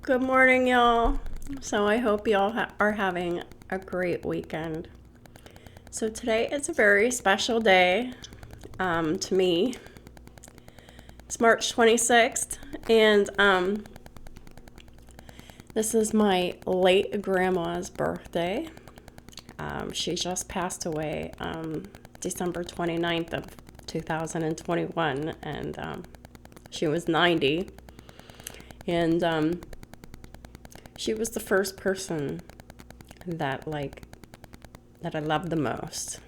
Good morning, y'all. So I hope y'all are having a great weekend. So today is a very special day to me. It's March 26th, and this is my late grandma's birthday. She just passed away December 29th of 2021, and she was 90. And she was the first person that I loved the most.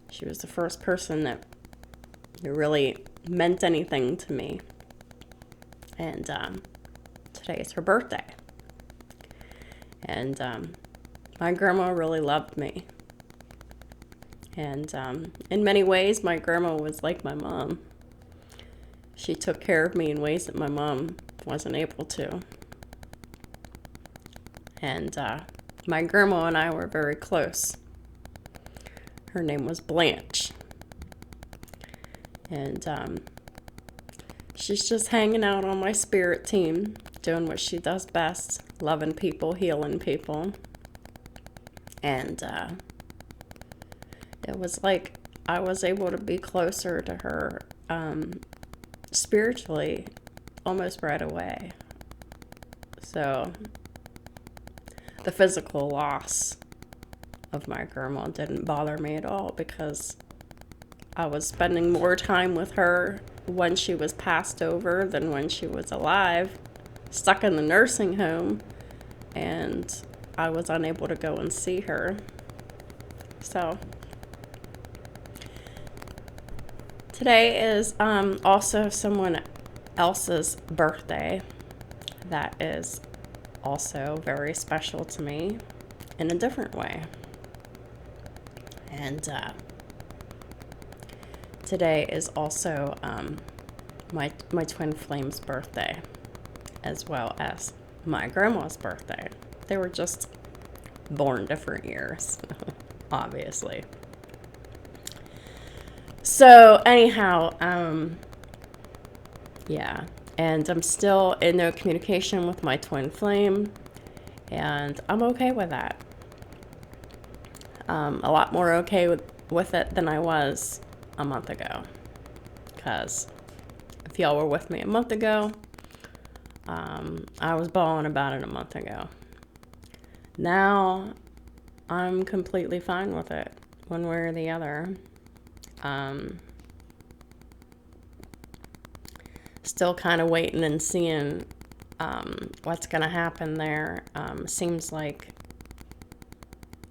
She was the first person that really meant anything to me. And today is her birthday. And my grandma really loved me. And in many ways, my grandma was like my mom. She took care of me in ways that my mom wasn't able to. And my grandma and I were very close. Her name was Blanche. And she's just hanging out on my spirit team, doing what she does best, loving people, healing people. And it was like I was able to be closer to her spiritually almost right away. So the physical loss of my grandma didn't bother me at all because I was spending more time with her when she was passed over than when she was alive, stuck in the nursing home, and I was unable to go and see her. So today is also someone else's birthday that is also very special to me in a different way. And today is also my twin flame's birthday, as well as my grandma's birthday. They were just born different years, obviously. So anyhow, yeah. And I'm still in no communication with my twin flame, and I'm okay with that. A lot more okay with it than I was a month ago. Because if y'all were with me a month ago, I was bawling about it a month ago. Now, I'm completely fine with it, one way or the other. Still kind of waiting and seeing what's going to happen there. Seems like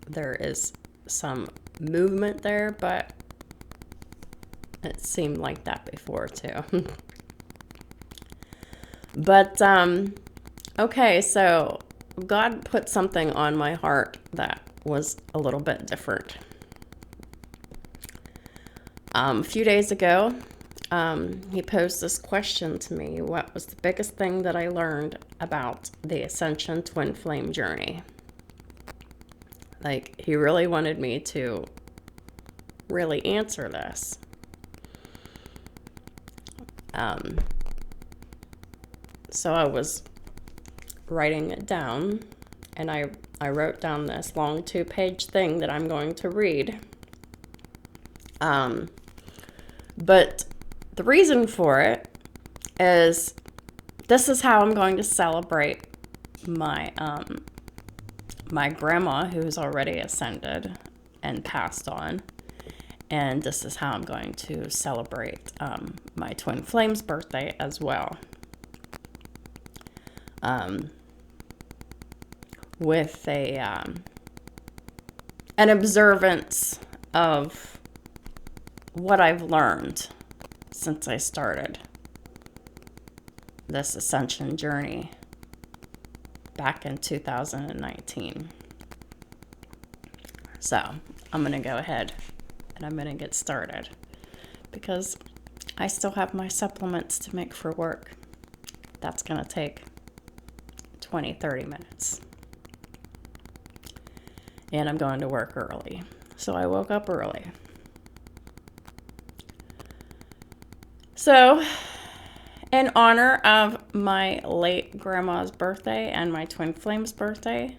there is some movement there, but it seemed like that before too. But okay, so God put something on my heart that was a little bit different. A few days ago, he posed this question to me: what was the biggest thing that I learned about the Ascension Twin Flame journey? Like, he really wanted me to really answer this. So I was writing it down, and I wrote down this long 2-page thing that I'm going to read. But the reason for it is this is how I'm going to celebrate my my grandma, who's already ascended and passed on. And this is how I'm going to celebrate my twin flame's birthday as well. With an observance of what I've learned since I started this ascension journey back in 2019. So I'm going to go ahead and I'm going to get started because I still have my supplements to make for work. That's going to take 20-30 minutes. And I'm going to work early. So I woke up early. So In honor of my late grandma's birthday and my twin flame's birthday,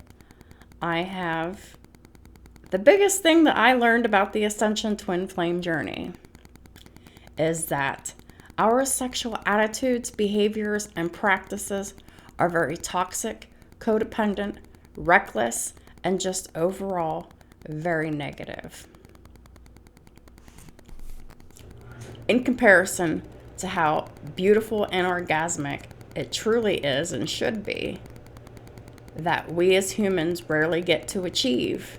I have the biggest thing that I learned about the Ascension Twin Flame journey is that our sexual attitudes, behaviors, and practices are very toxic, codependent, reckless, and just overall very negative. In comparison to how beautiful and orgasmic it truly is and should be, that we as humans rarely get to achieve,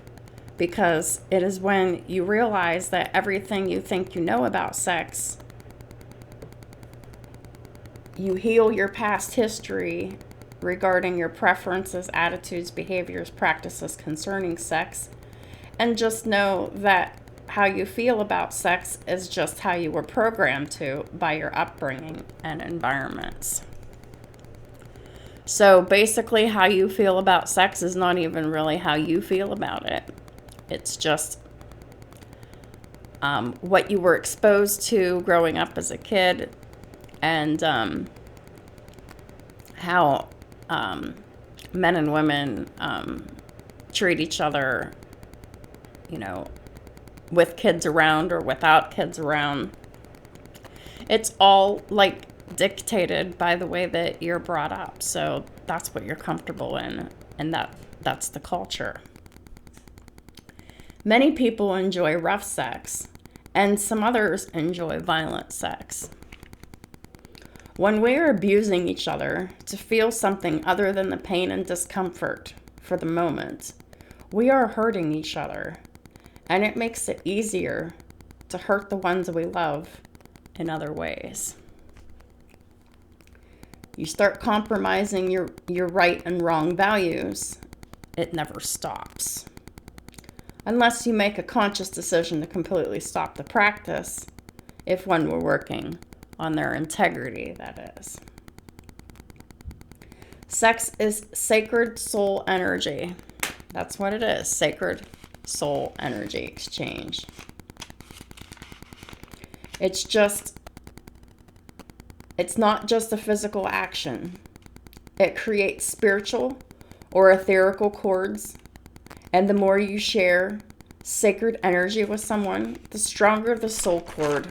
because it is when you realize that everything you think you know about sex, you heal your past history regarding your preferences, attitudes, behaviors, practices concerning sex, and just know that how you feel about sex is just how you were programmed to by your upbringing and environments. So basically, how you feel about sex is not even really how you feel about it. It's just what you were exposed to growing up as a kid, and how men and women treat each other, with kids around or without kids around. It's all like dictated by the way that you're brought up. So that's what you're comfortable in, and that's the culture. Many people enjoy rough sex, and some others enjoy violent sex. When we are abusing each other to feel something other than the pain and discomfort for the moment, we are hurting each other. And it makes it easier to hurt the ones we love in other ways. You start compromising your right and wrong values, it never stops. Unless you make a conscious decision to completely stop the practice, if one were working on their integrity, that is. Sex is sacred soul energy. That's what it is, sacred soul energy exchange. It's not just a physical action. It creates spiritual or etherical cords, and the more you share sacred energy with someone, the stronger the soul cord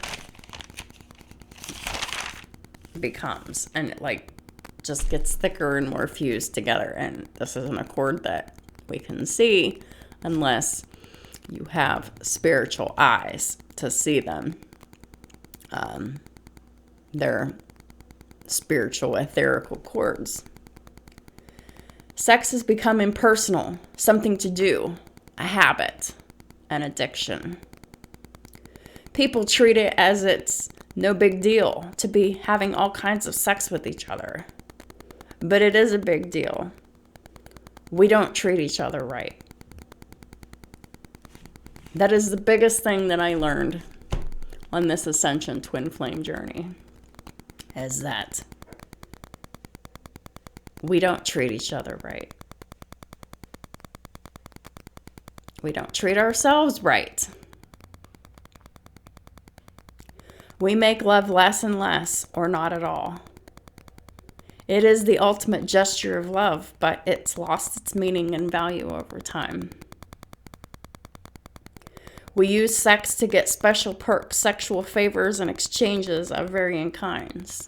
becomes, and it just gets thicker and more fused together. And this isn't a cord that we can see unless you have spiritual eyes to see them. They're spiritual, etherical cords. Sex has become impersonal, something to do, a habit, an addiction. People treat it as it's no big deal to be having all kinds of sex with each other. But it is a big deal. We don't treat each other right. That is the biggest thing that I learned on this Ascension Twin Flame journey, is that we don't treat each other right. We don't treat ourselves right. We make love less and less, or not at all. It is the ultimate gesture of love, but it's lost its meaning and value over time. We use sex to get special perks, sexual favors, and exchanges of varying kinds.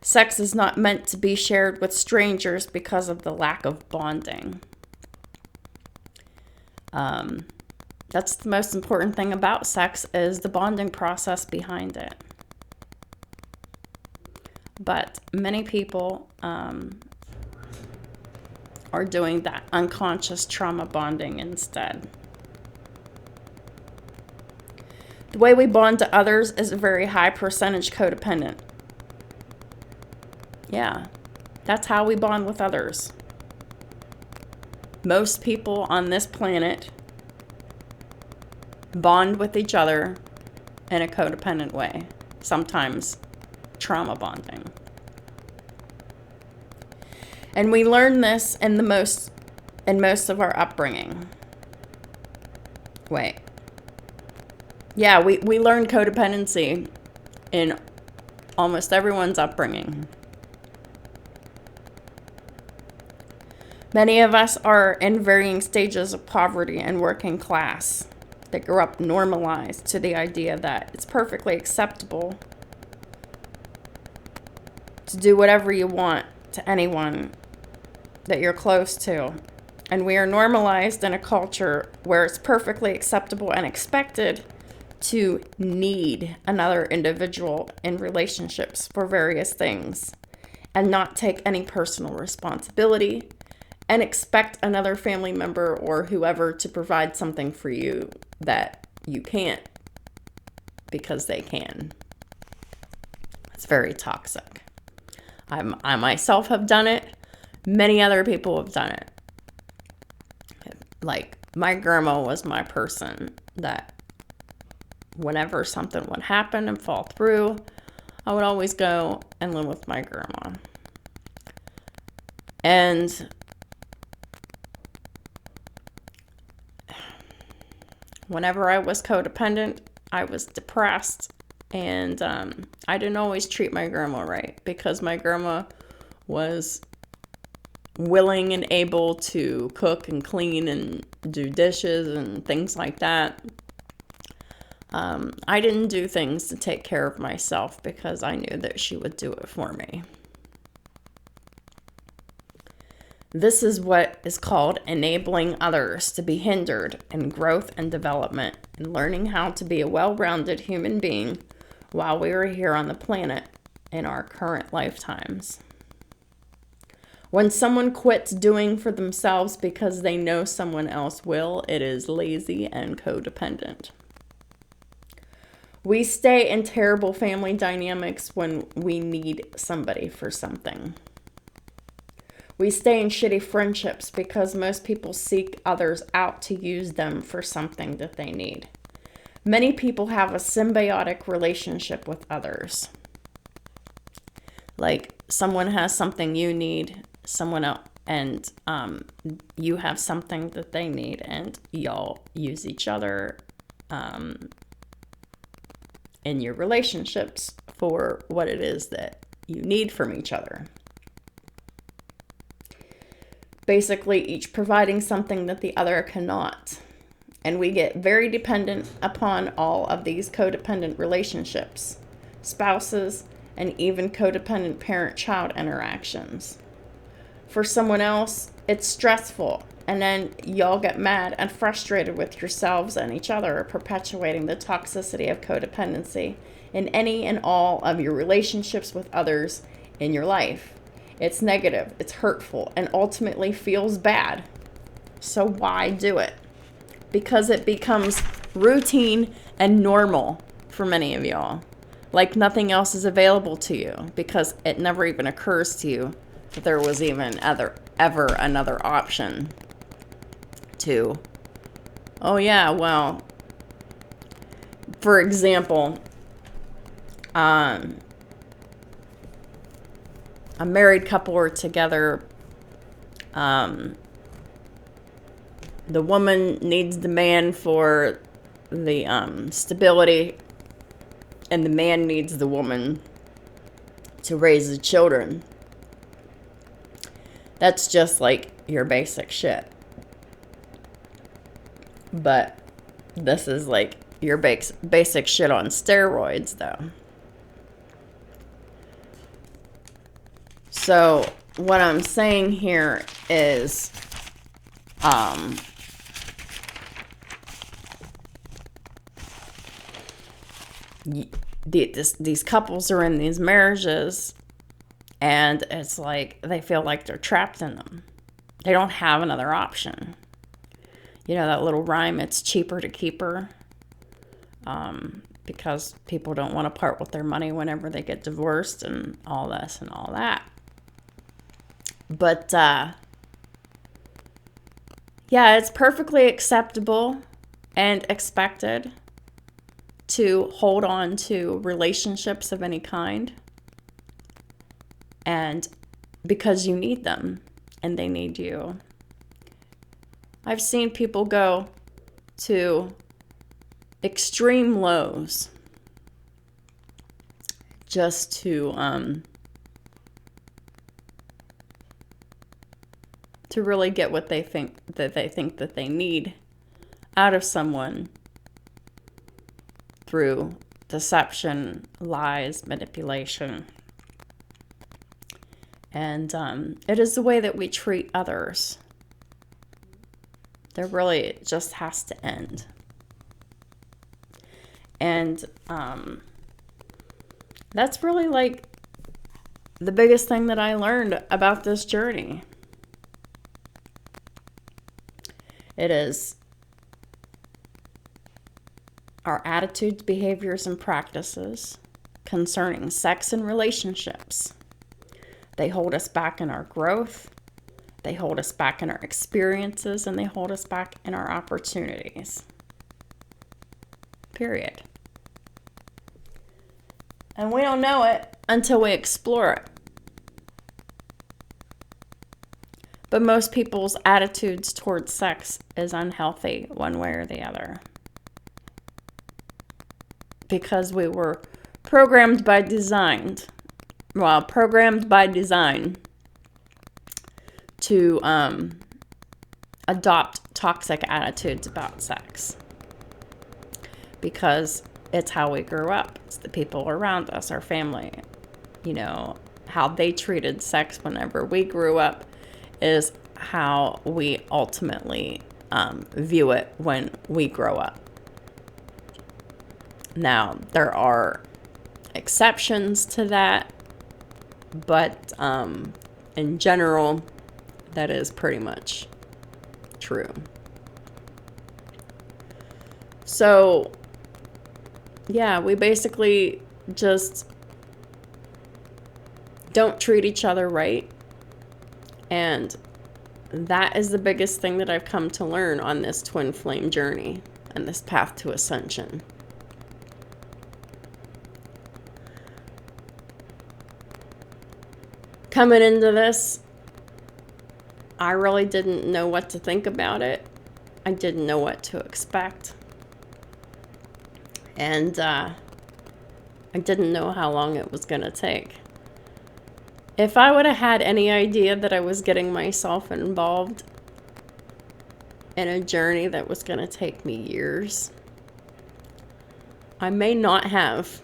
Sex is not meant to be shared with strangers because of the lack of bonding. That's the most important thing about sex, is the bonding process behind it. But many people are doing that unconscious trauma bonding instead. The way we bond to others is a very high percentage codependent. Yeah, that's how we bond with others. Most people on this planet bond with each other in a codependent way, sometimes trauma bonding. And we learn this in most of our upbringing. Yeah, we learn codependency in almost everyone's upbringing. Many of us are in varying stages of poverty and working class. They grew up normalized to the idea that it's perfectly acceptable to do whatever you want to anyone that you're close to. And we are normalized in a culture where it's perfectly acceptable and expected to need another individual in relationships for various things and not take any personal responsibility and expect another family member or whoever to provide something for you that you can't because they can. It's very toxic. I myself have done it. Many other people have done it. Like, my grandma was my person that whenever something would happen and fall through, I would always go and live with my grandma. And whenever I was codependent, I was depressed, and I didn't always treat my grandma right because my grandma was willing and able to cook and clean and do dishes and things like that. I didn't do things to take care of myself because I knew that she would do it for me. This is what is called enabling others to be hindered in growth and development and learning how to be a well-rounded human being while we are here on the planet in our current lifetimes. When someone quits doing for themselves because they know someone else will, it is lazy and codependent. We stay in terrible family dynamics when we need somebody for something. We stay in shitty friendships because most people seek others out to use them for something that they need. Many people have a symbiotic relationship with others. Like, someone has something you need, someone else, and you have something that they need, and y'all use each other in your relationships for what it is that you need from each other. Basically, each providing something that the other cannot. And we get very dependent upon all of these codependent relationships, spouses, and even codependent parent-child interactions. For someone else, it's stressful, and then y'all get mad and frustrated with yourselves and each other, perpetuating the toxicity of codependency in any and all of your relationships with others in your life. It's negative, it's hurtful, and ultimately feels bad. So why do it? Because it becomes routine and normal for many of y'all. Like nothing else is available to you because it never even occurs to you that there was even ever another option to, oh yeah, well, for example, a married couple are together. The woman needs the man for the stability, and the man needs the woman to raise the children. That's just like your basic shit. But this is like your basic shit on steroids, though. So what I'm saying here is, these couples are in these marriages, and it's like they feel like they're trapped in them. They don't have another option. You know that little rhyme, it's cheaper to keep her, because people don't want to part with their money whenever they get divorced and all this and all that. But, yeah, it's perfectly acceptable and expected to hold on to relationships of any kind, and because you need them and they need you. I've seen people go to extreme lows just to really get what they think that they need out of someone through deception, lies, manipulation. And it is the way that we treat others. There really, it just has to end. And that's really like the biggest thing that I learned about this journey. It is our attitudes, behaviors, and practices concerning sex and relationships. They hold us back in our growth, they hold us back in our experiences, and they hold us back in our opportunities. Period. And we don't know it until we explore it. But most people's attitudes towards sex is unhealthy one way or the other. Because we were programmed by design to adopt toxic attitudes about sex. Because it's how we grew up. It's the people around us, our family. You know, how they treated sex whenever we grew up is how we ultimately view it when we grow up. Now, there are exceptions to that, but in general, that is pretty much true. So, yeah, we basically just don't treat each other right. And that is the biggest thing that I've come to learn on this twin flame journey and this path to ascension. Coming into this, I really didn't know what to think about it. I didn't know what to expect. And I didn't know how long it was going to take. If I would have had any idea that I was getting myself involved in a journey that was going to take me years, I may not have.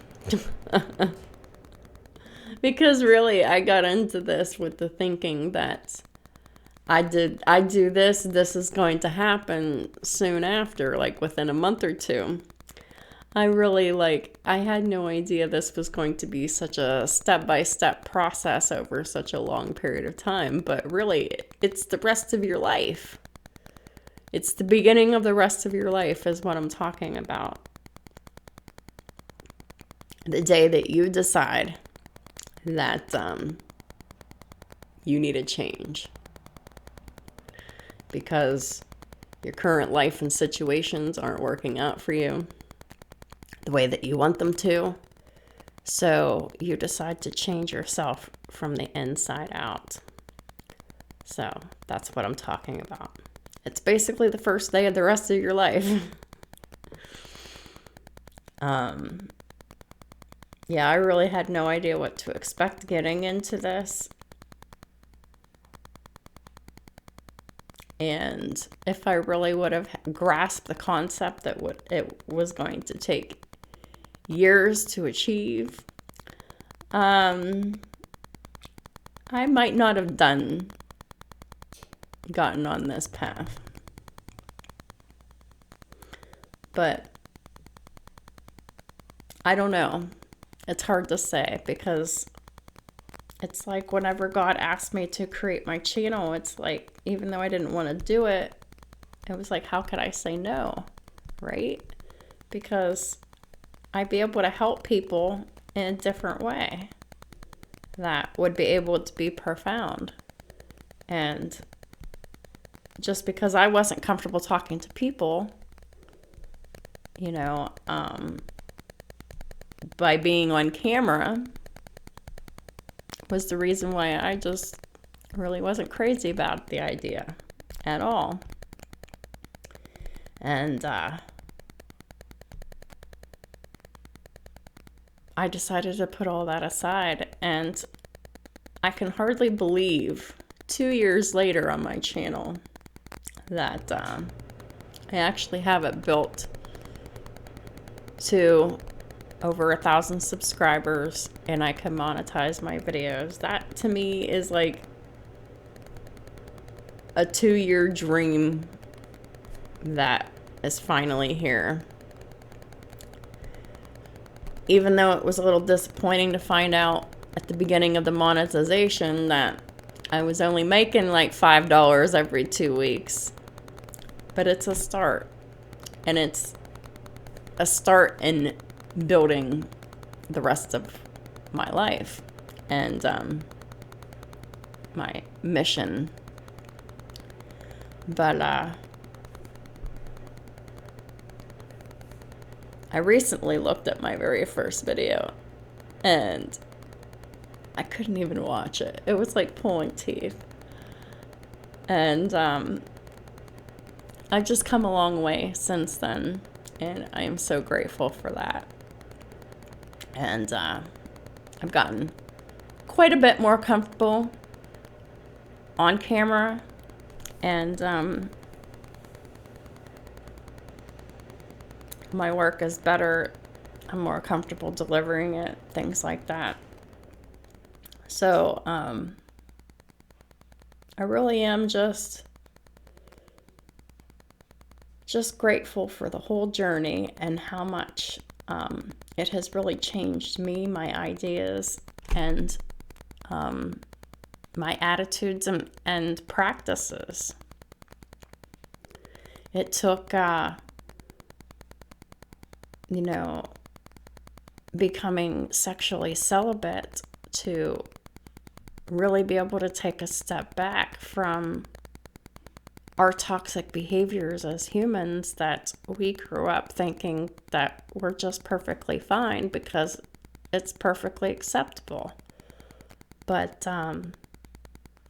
Because really, I got into this with the thinking that I do this is going to happen soon after, like within a month or two. I had no idea this was going to be such a step-by-step process over such a long period of time. But really, it's the rest of your life. It's the beginning of the rest of your life is what I'm talking about. The day that you decide that you need a change. Because your current life and situations aren't working out for you the way that you want them to. So you decide to change yourself from the inside out. So that's what I'm talking about. It's basically the first day of the rest of your life. Yeah, I really had no idea what to expect getting into this. And if I really would have grasped the concept that it was going to take years to achieve, I might not have gotten on this path. But I don't know. It's hard to say because it's like whenever God asked me to create my channel, it's like, even though I didn't want to do it, it was like, how could I say no, right? Because I'd be able to help people in a different way that would be able to be profound. And just because I wasn't comfortable talking to people, you know, by being on camera was the reason why I just really wasn't crazy about the idea at all. And I decided to put all that aside, and I can hardly believe 2 years later on my channel that I actually have it built to over 1,000 subscribers, and I can monetize my videos. That to me is like a 2-year dream that is finally here. Even though it was a little disappointing to find out at the beginning of the monetization that I was only making like $5 every 2 weeks. But it's a start. And it's a start in building the rest of my life and my mission. But I recently looked at my very first video and I couldn't even watch it. It was like pulling teeth. And I've just come a long way since then, and I am so grateful for that. And I've gotten quite a bit more comfortable on camera, and my work is better. I'm more comfortable delivering it, things like that. So I really am just grateful for the whole journey and how much it has really changed me, my ideas, and my attitudes and practices. It took, becoming sexually celibate to really be able to take a step back from our toxic behaviors as humans that we grew up thinking that we're just perfectly fine because it's perfectly acceptable. But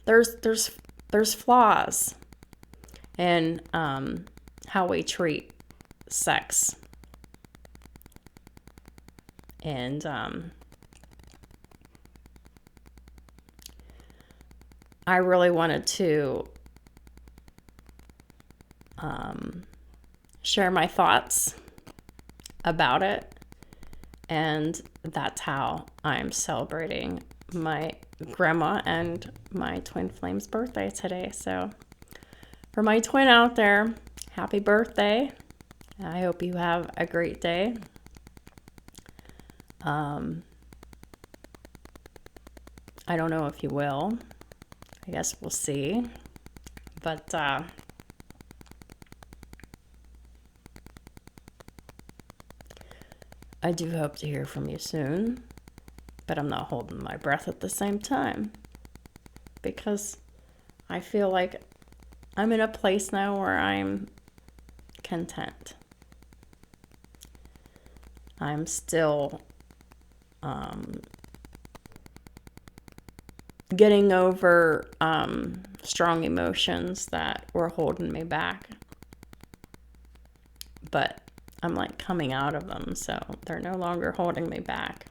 there's flaws in how we treat sex. And I really wanted to share my thoughts about it, and that's how I'm celebrating my grandma and my twin flame's birthday today. So for my twin out there, happy birthday. I hope you have a great day. I don't know if you will. I guess we'll see. But I do hope to hear from you soon. But I'm not holding my breath at the same time, because I feel like I'm in a place now where I'm content. I'm still getting over strong emotions that were holding me back, but I'm like coming out of them, so they're no longer holding me back.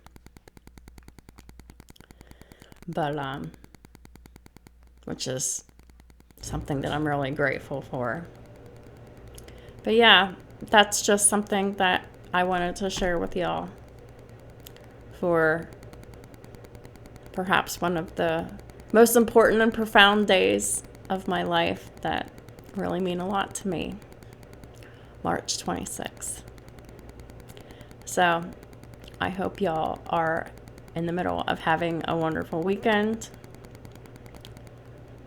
But which is something that I'm really grateful for. But yeah, that's just something that I wanted to share with y'all for perhaps one of the most important and profound days of my life that really mean a lot to me. March 26th. So I hope y'all are in the middle of having a wonderful weekend.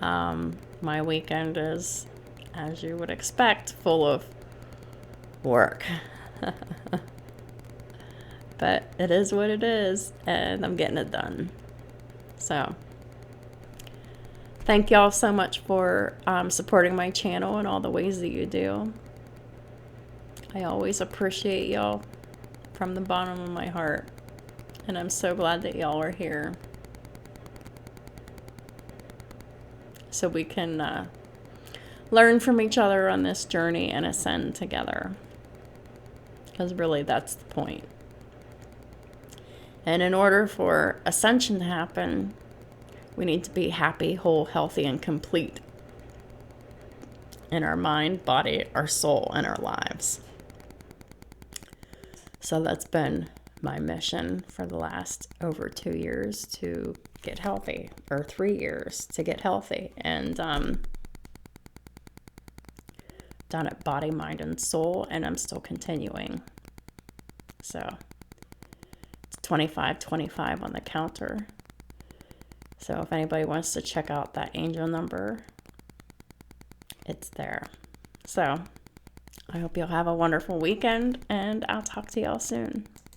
My weekend is, as you would expect, full of work. But it is what it is, and I'm getting it done. So thank y'all so much for supporting my channel in all the ways that you do. I always appreciate y'all from the bottom of my heart. And I'm so glad that y'all are here, so we can learn from each other on this journey and ascend together. Because really, that's the point. And in order for ascension to happen, we need to be happy, whole, healthy, and complete in our mind, body, our soul, and our lives. So that's been my mission for the last over 2 years to get healthy, or 3 years to get healthy. And done it body, mind, and soul, and I'm still continuing. So it's 2525 on the counter. So if anybody wants to check out that angel number, it's there. So I hope you'll have a wonderful weekend, and I'll talk to y'all soon.